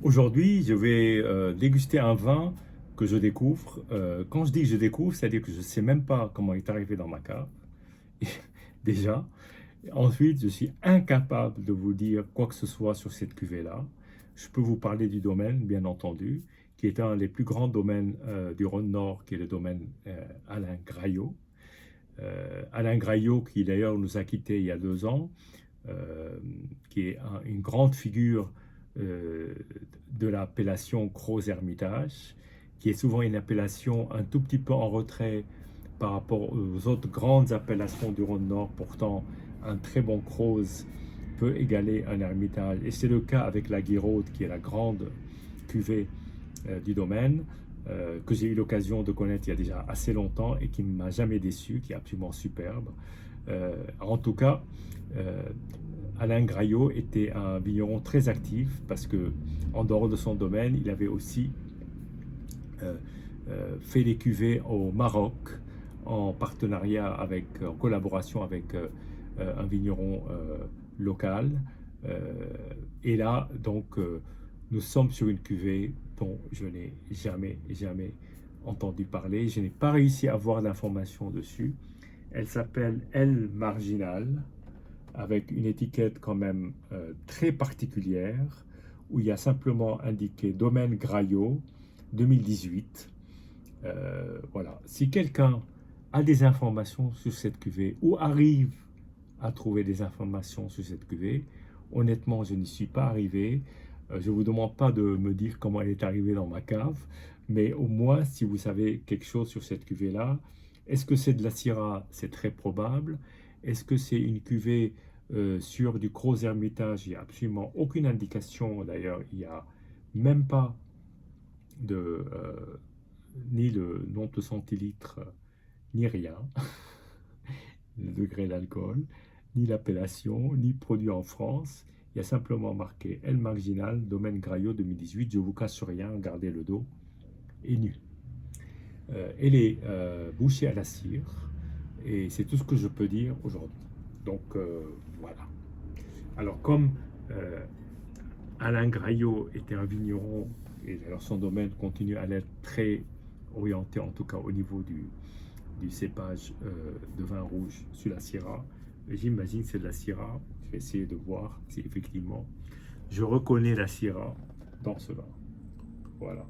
Aujourd'hui, je vais déguster un vin que je découvre. Quand je dis que je découvre, c'est-à-dire que je ne sais même pas comment il est arrivé dans ma cave, déjà. Ensuite, je suis incapable de vous dire quoi que ce soit sur cette cuvée-là. Je peux vous parler du domaine, bien entendu, qui est un des plus grands domaines du Rhône-Nord, qui est le domaine Alain Graillot. Alain Graillot, qui d'ailleurs nous a quittés il y a 2 ans, euh, qui est une grande figure euh, de l'appellation Gros-Hermitage, qui est souvent une appellation un tout petit peu en retrait par rapport aux autres grandes appellations du Rhône-Nord. Pourtant, un très bon Gros peut égaler un Hermitage. Et c'est le cas avec la Guiraud, qui est la grande cuvée du domaine, que j'ai eu l'occasion de connaître il y a déjà assez longtemps et qui ne m'a jamais déçu, qui est absolument superbe. En tout cas, euh, Alain Graillot était un vigneron très actif parce que, en dehors de son domaine, il avait aussi euh, fait des cuvées au Maroc en partenariat avec, en collaboration avec un vigneron local. Euh, et là, donc, nous sommes sur une cuvée dont je n'ai jamais entendu parler. Je n'ai pas réussi à avoir d'informations dessus. Elle s'appelle El Marginal, avec une étiquette quand même très particulière, où il y a simplement indiqué Domaine Graillot 2018. Voilà. Si quelqu'un a des informations sur cette cuvée ou arrive à trouver des informations sur cette cuvée, honnêtement, je n'y suis pas arrivé. Je ne vous demande pas de me dire comment elle est arrivée dans ma cave, mais au moins, si vous savez quelque chose sur cette cuvée-là, est-ce que c'est de la Syrah? C'est très probable. Est-ce que c'est une cuvée sur du Gros Hermitage? Il n'y a absolument aucune indication. D'ailleurs, il n'y a même pas de, ni le nombre de centilitres, ni rien, le degré d'alcool, ni l'appellation, ni produit en France. Il y a simplement marqué El Marginal, Domaine Graillot 2018. Je vous casse rien, regardez le dos, et nu. Elle est bouchée à la cire, et c'est tout ce que je peux dire aujourd'hui. Donc voilà. Alors comme euh, Alain Graillot était un vigneron, et alors son domaine continue à l'être très orienté, en tout cas au niveau du cépage de vin rouge sur la Syrah. J'imagine que c'est de la Syrah. Je vais essayer de voir si effectivement je reconnais la Syrah dans ce vin. Voilà.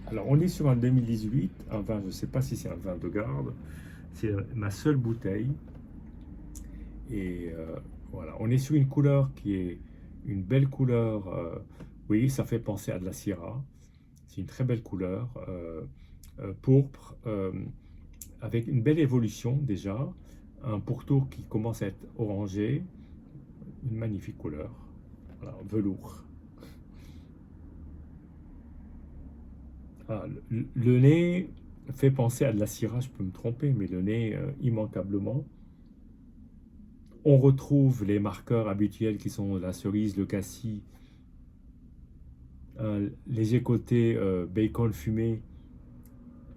Alors on est sur un 2018, un vin, je ne sais pas si c'est un vin de garde, c'est ma seule bouteille. Et voilà, on est sur une couleur qui est une belle couleur. Oui, ça fait penser à de la Syrah. C'est une très belle couleur, pourpre, avec une belle évolution déjà. Un pourtour qui commence à être orangé, une magnifique couleur. Voilà, velours. Ah, le nez fait penser à de la Syrah, je peux me tromper, mais le nez, immanquablement. On retrouve les marqueurs habituels qui sont la cerise, le cassis, un léger côté bacon fumé,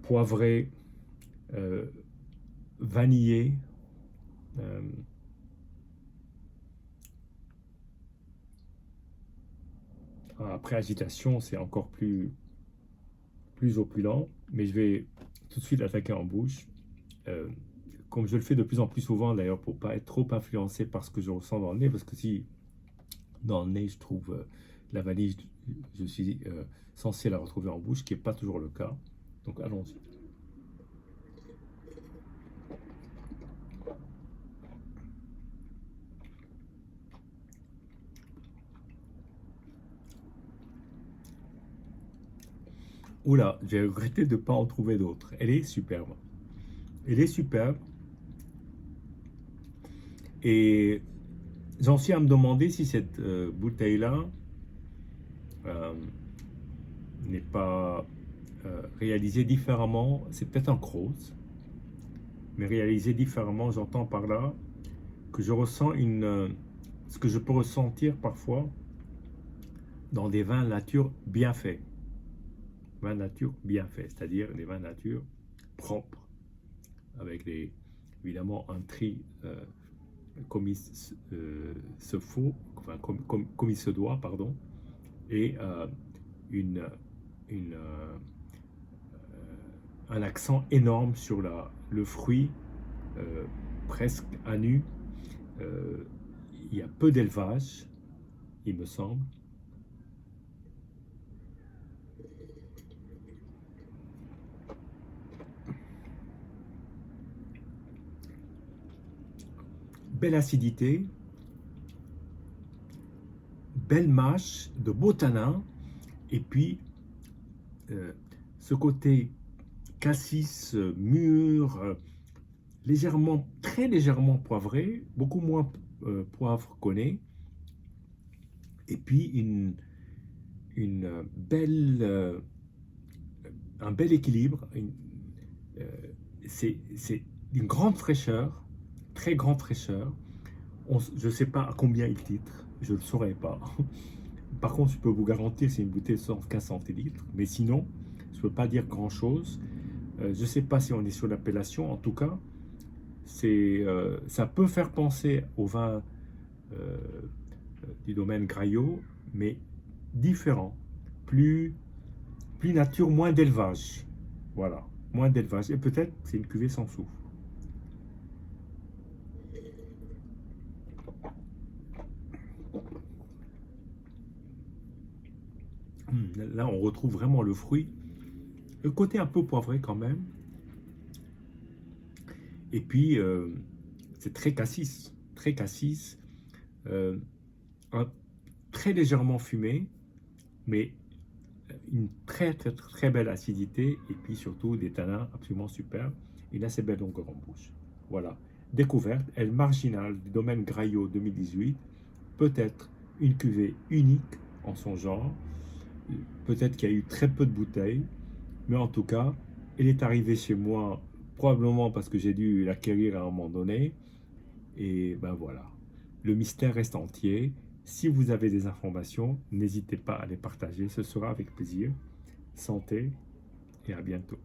poivré, euh, vanillé. Euh, Après agitation, c'est encore plus opulent, mais je vais tout de suite attaquer en bouche. Euh, Comme je le fais de plus en plus souvent d'ailleurs, pour pas être trop influencé par ce que je ressens dans le nez, parce que si dans le nez je trouve la vanille, je suis censé la retrouver en bouche, ce qui n'est pas toujours le cas. Donc allons-y. Oula, j'ai regretté de ne pas en trouver d'autres. Elle est superbe. Elle est superbe. Et j'en suis à me demander si cette bouteille-là euh, n'est pas réalisée différemment. C'est peut-être un Croze, mais réalisée différemment, j'entends par là que je ressens ce que je peux ressentir parfois dans des vins nature bien faits. Vins nature bien faits, c'est-à-dire des vins nature propres, avec évidemment un tri comme il se faut, enfin, comme il se doit, pardon, et une, une, un accent énorme sur le fruit, euh, presque à nu. Euh, il y a peu d'élevage, il me semble. Belle acidité, belle mâche, de beaux tanins, et puis euh, ce côté cassis mûr, légèrement, très légèrement poivré, beaucoup moins poivre qu'on est, et puis une belle, un bel équilibre. Euh, c'est une grande fraîcheur, très grande fraîcheur. Je ne sais pas à combien il titre, je ne le saurais pas. Par contre, je peux vous garantir que c'est une bouteille de 115 centilitres, mais sinon, je ne peux pas dire grand-chose. Je ne sais pas si on est sur l'appellation, en tout cas, ça peut faire penser au vin euh, du domaine Graillot, mais différent, plus, plus nature, moins d'élevage. Voilà, moins d'élevage. Et peut-être c'est une cuvée sans soufre. Là, on retrouve vraiment le fruit. Le côté un peu poivré quand même. Et puis, c'est très cassis. Très cassis. Euh, très légèrement fumé, mais une très, très, très belle acidité. Et puis surtout, des tanins absolument superbes. Une assez belle longueur en bouche. Voilà. Découverte, elle marginale du domaine Graillot 2018. Peut-être une cuvée unique en son genre. Peut-être qu'il y a eu très peu de bouteilles, mais en tout cas, elle est arrivée chez moi probablement parce que j'ai dû l'acquérir à un moment donné. Et ben voilà, le mystère reste entier. Si vous avez des informations, n'hésitez pas à les partager, ce sera avec plaisir. Santé et à bientôt.